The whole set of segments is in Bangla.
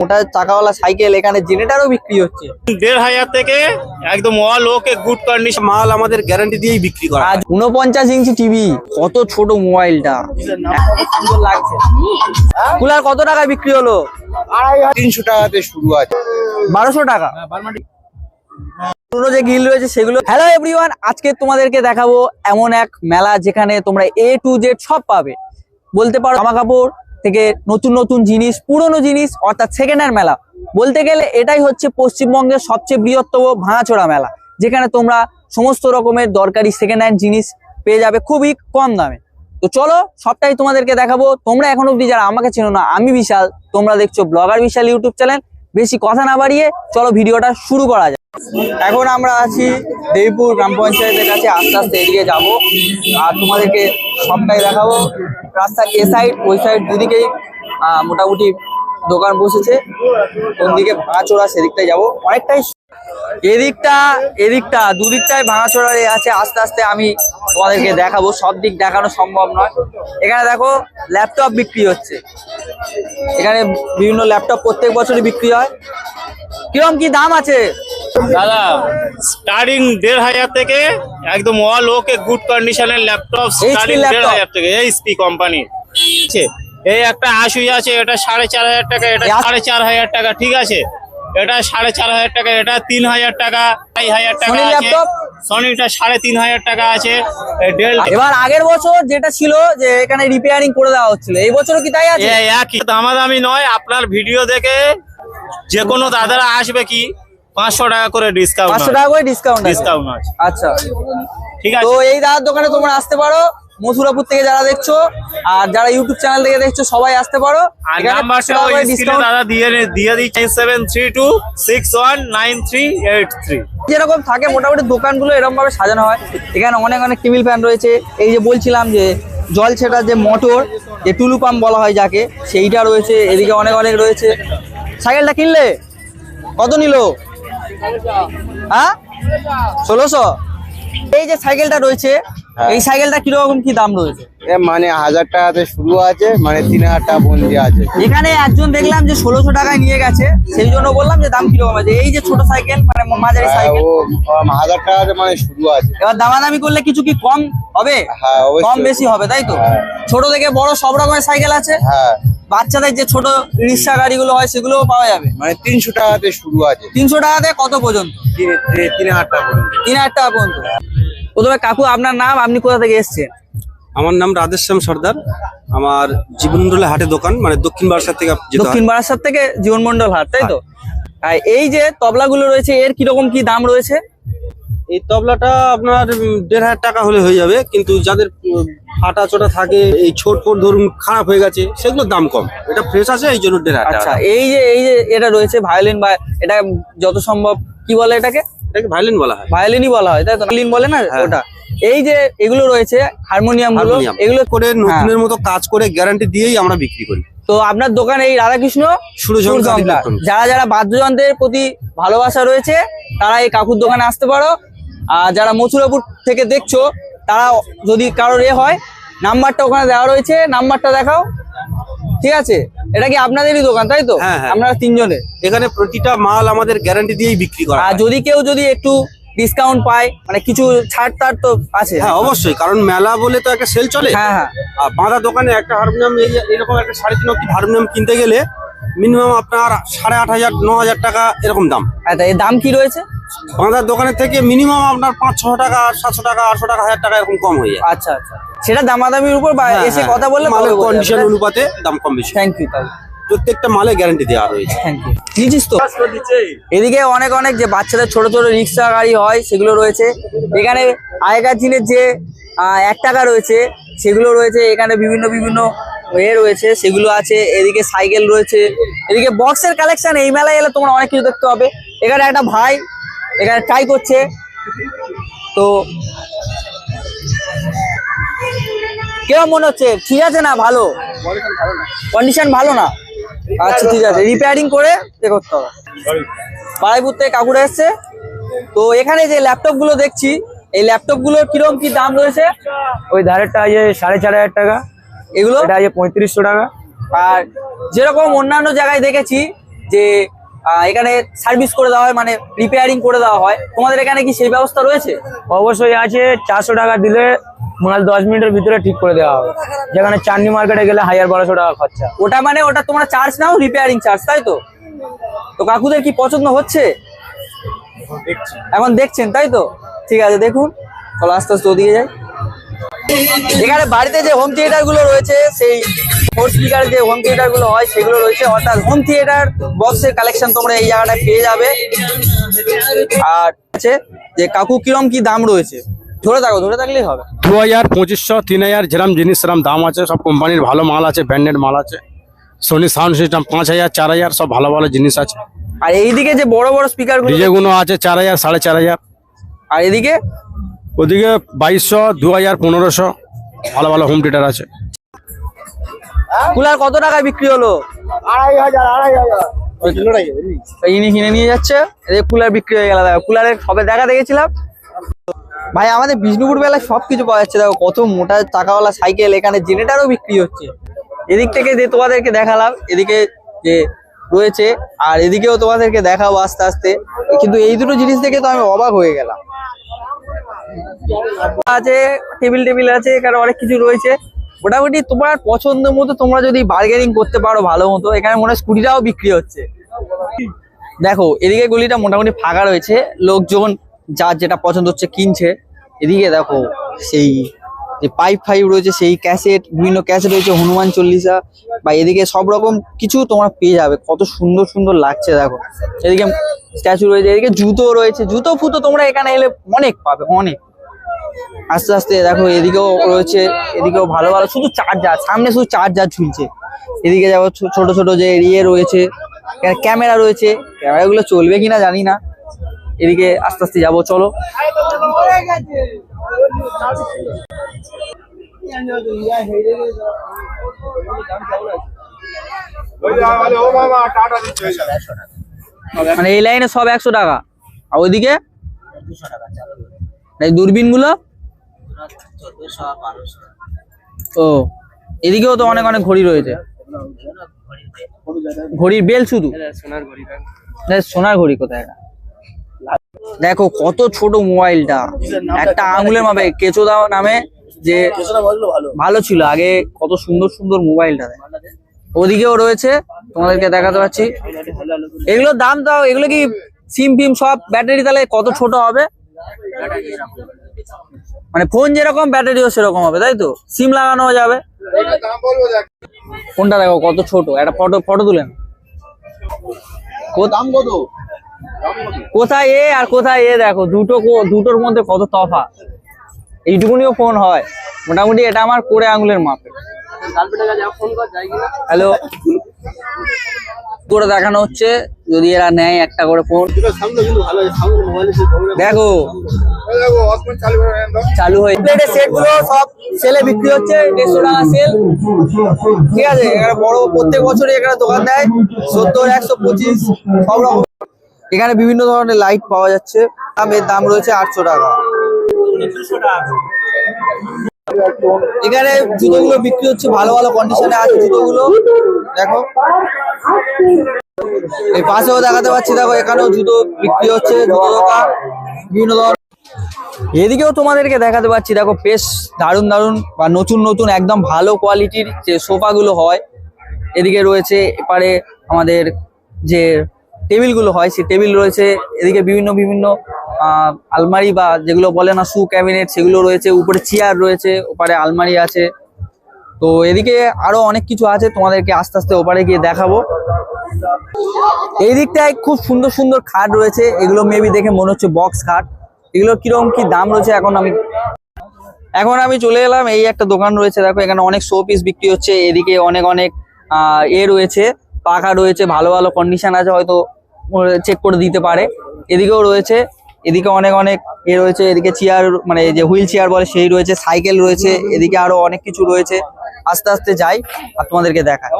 মোটা চাকাওয়ালা সাইকেল এখানে জেনারেটরও বিক্রি হচ্ছে 1500 থেকে একদম অল ওকে গুড কন্ডিশন মাল আমাদের গ্যারান্টি দিয়েই বিক্রি করা। আজ 49 ইঞ্চি টিভি, কত ছোট মোবাইলটা, সুন্দর লাগছে। কুলার কত টাকায় বিক্রি হলো? 300 টাকাতে শুরু আছে। 1200 টাকা। পুরো যে গ্রিল রয়েছে সেগুলো। হ্যালো এভরিওয়ান, আজকে তোমাদেরকে দেখাবো এমন এক মেলা যেখানে তোমরা A to Z সব পাবে। বলতে পারো জামা কাপড় থেকে নতুন নতুন জিনিস, পুরনো জিনিস, অর্থাৎ সেকেন্ড হ্যান্ড মেলা। বলতে গেলে এটাই হচ্ছে পশ্চিমবঙ্গের সবচেয়ে বৃহত্তম ভাঙাচোরা মেলা, যেখানে তোমরা সমস্ত রকমের দরকারি সেকেন্ড হ্যান্ড জিনিস পেয়ে যাবে খুবই কম দামে। তো চলো সবটাই তোমাদেরকে দেখাবো। তোমরা এখন অব্দি যারা আমাকে চেনো না, আমি বিশাল, তোমরা দেখছো ব্লগার বিশাল ইউটিউব চ্যানেল। বেশি কথা না বাড়িয়ে চলো ভিডিওটা শুরু করা যায়। এখন আমরা আছি দেবীপুর গ্রাম পঞ্চায়েতের কাছে, আস্তে আস্তে এদিকে যাব আর তোমাদেরকে সবটাই দেখাবো। রাস্তার এ সাইড ওই সাইড দুদিকেই মোটামুটি দোকান বসেছে। কোন দিকে ভাঙাচোরা সেদিকটাই যাবো। অনেকটাই এদিকটা দুদিকটাই ভাঙাচোরা আছে। আস্তে আস্তে আমি তোমাদেরকে দেখাবো, সব দিক দেখানো সম্ভব নয়। এখানে দেখো ল্যাপটপ বিক্রি হচ্ছে। এখানে বিভিন্ন ল্যাপটপ প্রত্যেক বছরই বিক্রি হয়। কিরকম কি দাম আছে দাদা? স্টার্টিং 1500 থেকে একদম অল ওকে গুড কন্ডিশনের ল্যাপটপ স্টার্টিং 1500 থেকে এইচপি কোম্পানির। এই একটা আশুই আছে, এটা 4500 টাকা, এটা 4500 টাকা, ঠিক আছে? এটা 4500 টাকা, এটা 3000 টাকা, 2500 টাকা আছে। সনিটা 3500 টাকা আছে। এবার আগের বছর যেটা ছিল যে এখানে রিপেয়ারিং করে দেওয়া হচ্ছিল, এই বছরও কি তাই আছে? একই দামাদামি নয়, আপনার ভিডিও দেখে যে কোনো দাদারা আসবে কি 500 টাকা করে ডিসকাউন্ট, 500 টাকা করে ডিসকাউন্ট আছে। আচ্ছা ঠিক আছে, তো এই দাদার দোকানে তোমরা আসতে পারো। মথুরাপুর থেকে যারা দেখছো আর যারা ইউটিউব চ্যানেল থেকে দেখছো সবাই আসতে পারো। আর নাম্বারটা স্ক্রিনে দাদা দিয়ে দিই 9732619383। যেরকম থাকে মোটামুটি দোকানগুলো এরকম ভাবে সাজানো হয়। এখানে অনেক অনেক টেবিল ফ্যান রয়েছে। এই যে বলছিলাম যে জল ছেটার যে মোটর, যে টুলু পাম্প বলা হয় যাকে, সেইটা রয়েছে। এদিকে অনেক অনেক রয়েছে। সাইকেলটা কিনলে কত নিল? হ্যাঁ, 1600। এই যে সাইকেলটা রয়েছে, এই সাইকেলটা কিরকম কি দাম রয়েছে? মানে 1000 টাকাতে শুরু আছে, মানে 3000 টাকা বন্দি আছে। এখানে একজন দেখলাম যে 1600 টাকায় নিয়ে গেছে, সেই জন্য বললাম যে দাম কিরকম আছে। এই যে ছোট সাইকেল, মানে মাঝারি সাইকেল, ও 1000 টাকাতে মানে শুরু আছে। এবার দামাদামি করলে কিছু কি কম হবে? হ্যাঁ, অবশ্যই কম বেশি হবে, তাই তো? হ্যাঁ। ছোট থেকে বড় সব রকমের সাইকেল আছে। হ্যাঁ, বাচ্চাদের যে ছোট রিক্সা গাড়িগুলো হয় সেগুলোও পাওয়া যাবে। মানে 300 টাকাতে শুরু আছে। 300 টাকাতে কত পর্যন্ত? 3000 টাকা পর্যন্ত। 3000 টাকা পর্যন্ত। প্রথমে কাকু, আপনার নাম, আপনি কোথা থেকে এসেছেন? আমার নাম রাধেশ্যাম সর্দার। আমার জীবনমন্ডল হাটে দোকান, মানে দক্ষিণ বারাসাত থেকে যেতে হয়। দক্ষিণ বারাসাত থেকে জীবনমন্ডল হাট, তাই তো? আর এই যে তবলাগুলো রয়েছে, এর কিরকম কি দাম রয়েছে? এই তবলাটা আপনার 1500 টাকা হলে হয়ে যাবে, কিন্তু যাদের ফাটা চোটা থাকে, এই ছোট ফোট ধরুন খারাপ হয়ে গেছে, সেগুলোর দাম কম। এটা ফ্রেশ আছে, এই জন্য 1500 টাকা। আচ্ছা, এই যে এটা রয়েছে ভায়োলিন, বা এটা যত সম্ভব কি বলে এটাকে? এটাকে ভায়োলিন বলা হয়। ভায়োলিনই বলা হয়, তাই তো? ভায়োলিন বলে না ওটা? এই যে এগুলো রয়েছে হারমোনিয়াম গুলো, এগুলো করে নতুনের মতো কাজ করে গ্যারান্টি দিয়েই আমরা বিক্রি করি। তো আপনার দোকান এই রাধাকৃষ্ণ সুরযন্ত্র। যারা যারা বাদ্যযন্ত্রের প্রতি ভালোবাসা রয়েছে তারা এই কাকুর দোকানে আসতে পারো। আর যারা মথুরাপুর থেকে দেখছো তারা যদি কারোর হয়, নাম্বারটা ওখানে দেওয়া রয়েছে, নাম্বারটা দেখাও। ঠিক আছে, এটা কি আপনাদেরই দোকান, তাই তো? হ্যাঁ, হ্যাঁ। আপনারা তিনজনের? এখানে প্রতিটা মাল আমাদের গ্যারান্টি দিয়েই বিক্রি করা আর হয়। যদি কেউ একটু ডিসকাউন্ট পায়, মানে কিছু ছাড় টাড় তো আছে? হ্যাঁ, অবশ্যই, কারণ মেলা বলে তো একটা সেল চলে। হ্যাঁ হ্যাঁ। আর বাঁধা দোকানে একটা হারমোনিয়াম, এরকম একটা 3.5 হারমোনিয়াম কিনতে গেলে মিনিমাম আপনার 8500 9000 টাকা এরকম দাম। আচ্ছা, এর দাম কি রয়েছে? বাঁধার দোকানের থেকে মিনিমাম আপনার 500 টাকা 700 টাকা 800 টাকা 1000 টাকা এরকম কম হয়ে যায়। আচ্ছা আচ্ছা, সেটা দামাদামির উপর বা এসে কথা বললে মালের কন্ডিশন অনুপাতে দাম কম বেশি। Thank you. তাহলে প্রত্যেকটা মালে গ্যারান্টি দেওয়া রয়েছে। Thank you. নিয়েছিস তো? এদিকে অনেক অনেক যে বাচ্চাদের ছোট ছোট রিক্সা গাড়ি হয় সেগুলো রয়েছে। এখানে আগেকার দিনের যে 1 টাকা রয়েছে সেগুলো রয়েছে। এখানে বিভিন্ন বিভিন্ন রয়েছে, সেগুলো আছে। এদিকে সাইকেল রয়েছে, এদিকে বক্সের কালেকশন। এই মেলায় এলে তোমরা অনেক কিছু দেখতে হবে। এখানে একটা ভাই এখানে ট্রাই করছে, তো কেমন মনে হচ্ছে? ঠিক আছে না? ভালো কন্ডিশন? ভালো না? আচ্ছা ঠিক আছে, রিপেয়ারিং করে করতে হবে। বারাইপুর থেকে কাকুরা এসছে। তো এখানে যে ল্যাপটপ গুলো দেখছি, এই ল্যাপটপ গুলোর কিরকম কি দাম রয়েছে? ওই ধারেরটা আছে 4500 টাকা, এগুলো এটা আছে 3500 টাকা। আর যেরকম অন্যান্য জায়গায় দেখেছি যে এখানে সার্ভিস করে দেওয়া হয়, মানে রিপেয়ারিং করে দেওয়া হয়, তোমাদের এখানে কি সেই ব্যবস্থা রয়েছে? অবশ্যই আছে, 400 টাকা দিলে মাল 10 মিনিটের ভিতরে ঠিক করে দেওয়া হবে। যেখানে চাঁদনি মার্কেটে গেলে 1200 টাকা খরচা। ওটা মানে ওটা তোমরা চার্জ নাও, রিপেয়ারিং চার্জ, তাই তো? তো কাকুদের কি পছন্দ হচ্ছে? এখন দেখছেন, তাই তো? ঠিক আছে, দেখুন, চলো আস্তে আস্তে ওদিকে যাই। এখানে বাড়িতে যে হোম থিয়েটার গুলো রয়েছে, সেই 4 স্পিকার যে হোম থিয়েটার গুলো হয় সেগুলো রয়েছে, অর্থাৎ হোম থিয়েটার বক্সের কালেকশন তোমরা এই জায়গাটায় পেয়ে যাবে। আর আছে যে কাকু কিরম কি দাম রয়েছে, ধরে থাকলেই হবে। 2000, 2500, 3000 যেরকম জিনিস সেরকম দাম আছে। সব কোম্পানির ভালো মাল আছে, ব্র্যান্ডেড মাল আছে। সোনি সাউন্ড সিস্টেম 5000, 4000 সব ভালো ভালো জিনিস আছে। আর এইদিকে যে বড় বড় স্পিকার গুলো ডিজে গুলো আছে 4000, 4500। আর এদিকে ওদিকে 2200, 2000, 1500 ভালো ভালো হোম থিয়েটার আছে। কুলার কত টাকায় বিক্রি হলো? 2500। ইনি কিনে নিয়ে যাচ্ছে, এই কুলার বিক্রি হয়ে গেল। দেখো কুলারের সবে দেখেছিলাম ভাই, আমাদের বিষ্ণুপুর বেলায় সবকিছু পাওয়া যাচ্ছে। দেখো কত মোটা চাকাওয়ালা সাইকেল, এখানে জেনারেটরও বিক্রি হচ্ছে। এদিক থেকে যে তোমাদেরকে দেখালাম, এদিকে যে রয়েছে, আর এদিকেও তোমাদেরকে দেখাবো আস্তে আস্তে। কিন্তু এই দুটো জিনিস দেখে তো আমি অবাক হয়ে গেলাম। আছে টেবিল আছে, এখানে অনেক কিছু রয়েছে। মোটামুটি তোমার পছন্দ মতো তোমরা যদি বার্গেনিং করতে পারো ভালো মতো, এখানে মনে হয় স্কুটিটাও বিক্রি হচ্ছে। দেখো এদিকে গলিটা মোটামুটি ফাঁকা রয়েছে, লোকজন যার যেটা পছন্দ হচ্ছে কিনছে। এদিকে দেখো সেই যে পাইপ রয়েছে, সেই ক্যাসেট, বিভিন্ন ক্যাসেট রয়েছে, হনুমান চল্লিশা, বা এদিকে সব রকম কিছু তোমরা পেয়ে যাবে। কত সুন্দর সুন্দর লাগছে দেখো। এদিকে স্ট্যাচু রয়েছে, এদিকে জুতো রয়েছে, জুতো ফুতো তোমরা এখানে এলে অনেক পাবে, অনেক। আস্তে আস্তে দেখো এদিকেও রয়েছে, এদিকেও ভালো ভালো শুধু চার্জার, সামনে শুধু চার্জার ঝুলছে। এদিকে যাবো ছোট ছোট যে ইয়ে রয়েছে, ক্যামেরা রয়েছে, ক্যামেরাগুলো চলবে কিনা জানি না। এদিকে আস্তে আস্তে যাবো, চলো। মানে এই লাইনে সব 100 টাকা, আর ওইদিকে দূরবীন গুলো ও এদিকেও তো অনেক অনেক ঘড়ি রয়েছে, ঘড়ির বেল শুধু সোনার ঘড়ি কোথায়? দেখো কত ছোট মোবাইলটা, একটা আঙুলের মাপে। কেচোদা নামে যে ভালো ছিল আগে, কত সুন্দর সুন্দর মোবাইলটা। ওদিকেও রয়েছে, তোমাদেরকে দেখাতে পাচ্ছি। এগুলোর দাম দাও, এগুলো কি সিম ফিম সব ব্যাটারি তাহলে কত ছোট হবে? মানে ফোন যেরকম ব্যাটারিও সেরকম হবে, তাই তো? সিম লাগানো যাবে। কোনটা দেখো কত ছোট, একটা ফটো তুলেন। দাম কত? কোথায় এ আর কোথায় এ, দেখো দুটোর মধ্যে কত তফাৎ। এইটুকুনিও ফোন হয় মোটামুটি। এটা আমার কোড়ে আঙুলের মাপে। হ্যালো করে দেখানো হচ্ছে, যদি এরা নেয় একটা করে ফোন। দেখো চালু হয়ে সেট গুলো সব সেলে বিক্রি হচ্ছে, 150 টাকা সেল। ঠিক আছে, এখানে বড় প্রত্যেক বছরই এখানে দোকান দেয়, 70, 125 সব রকম। এখানে বিভিন্ন ধরনের লাইট পাওয়া যাচ্ছে, এর দাম রয়েছে 800 টাকা। এখানে জুতোগুলো বিক্রি হচ্ছে, ভালো ভালো কন্ডিশনে আছে জুতোগুলো। দেখো এই পাশেও দেখাতে পাচ্ছি, দেখো এখানেও জুতো বিক্রি হচ্ছে, জুতো দোকান বিভিন্ন ধরনের। এদিকেও তোমাদেরকে দেখাতে পাচ্ছি, দেখো বেশ দারুণ দারুণ বা নতুন নতুন একদম ভালো কোয়ালিটির যে সোফা গুলো হয় এদিকে রয়েছে। এপারে আমাদের যে টেবিল গুলো হয় সেই টেবিল রয়েছে। এদিকে বিভিন্ন বিভিন্ন আলমারি বা যেগুলো বলে না শু ক্যাবিনেট, সেগুলো রয়েছে। উপরে চেয়ার রয়েছে, ওপারে আলমারি আছে। তো এদিকে আরো অনেক কিছু আছে, তোমাদেরকে আস্তে আস্তে ওপারে গিয়ে দেখাবো। এই দিকটায় খুব সুন্দর সুন্দর খাট রয়েছে, এগুলো মেবি দেখে মনে হচ্ছে বক্স খাট। এগুলোর কিরকম কি দাম রয়েছে এখন আমি চলে এলাম। এই একটা দোকান রয়েছে, দেখো এখানে অনেক শো পিস বিক্রি হচ্ছে। এদিকে অনেক অনেক রয়েছে, পাখা রয়েছে, ভালো ভালো কন্ডিশন আছে, হয়তো চেক করে দিতে পারে। এদিকেও রয়েছে, এদিকে অনেক অনেক রয়েছে। এদিকে চেয়ার, মানে যে হুইল চেয়ার বলে সেই রয়েছে, সাইকেল রয়েছে। এদিকে আরো অনেক কিছু রয়েছে। আস্তে আস্তে যাই আর তোমাদেরকে দেখায়।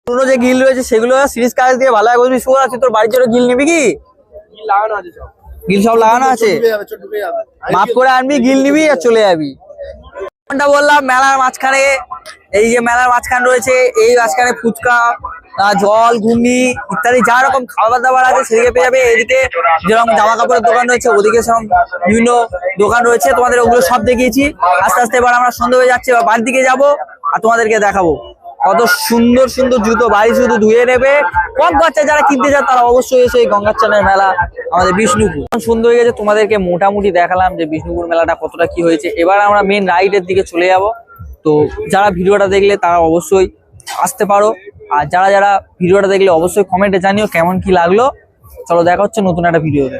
পুরোনো যে গিল রয়েছে সেগুলো সিরিজ কাজ দিয়ে ভালো বলবি। শুয়ে আছে, তোর বাড়ির জন্য গিল নিবি কি? গিল সব লাগানো আছে, মাপ করে আনবি, গিল নিবি আর চলে যাবি। বললাম মেলার মাঝখানে, এই যে মেলার মাঝখান রয়েছে, এই মাঝখানে ফুচকা জল ঘুগনি ইত্যাদি যা রকম খাবার দাবার আছে সেদিকে পেয়ে যাবে। এদিকে যেরকম জামা কাপড়ের দোকান রয়েছে ওদিকে সেরকম বিভিন্ন দোকান রয়েছে, তোমাদের ওগুলো সব দেখিয়েছি। আস্তে আস্তে এবার আমরা সন্ধ্যে হয়ে যাচ্ছে, এবার বাড়ির দিকে যাবো আর তোমাদেরকে দেখাবো কত সুন্দর সুন্দর জুতো। বাড়ি শুধু ধুয়ে নেবে। কম বাচ্চা যারা কিনতে চায় তারা অবশ্যই এসে এই গঙ্গাচরণের মেলা আমাদের বিষ্ণুপুর সুন্দর হয়ে গেছে। তোমাদেরকে মোটামুটি দেখালাম যে বিষ্ণুপুর মেলাটা কতটা কি হয়েছে। এবার আমরা মেন রাইডের দিকে চলে যাব। তো যারা ভিডিওটা দেখলে তারা অবশ্যই আসতে পারো, আর যারা যারা ভিডিওটা দেখলে অবশ্যই কমেন্টে জানিও কেমন কি লাগলো। চলো দেখা হচ্ছে নতুন একটা ভিডিওতে।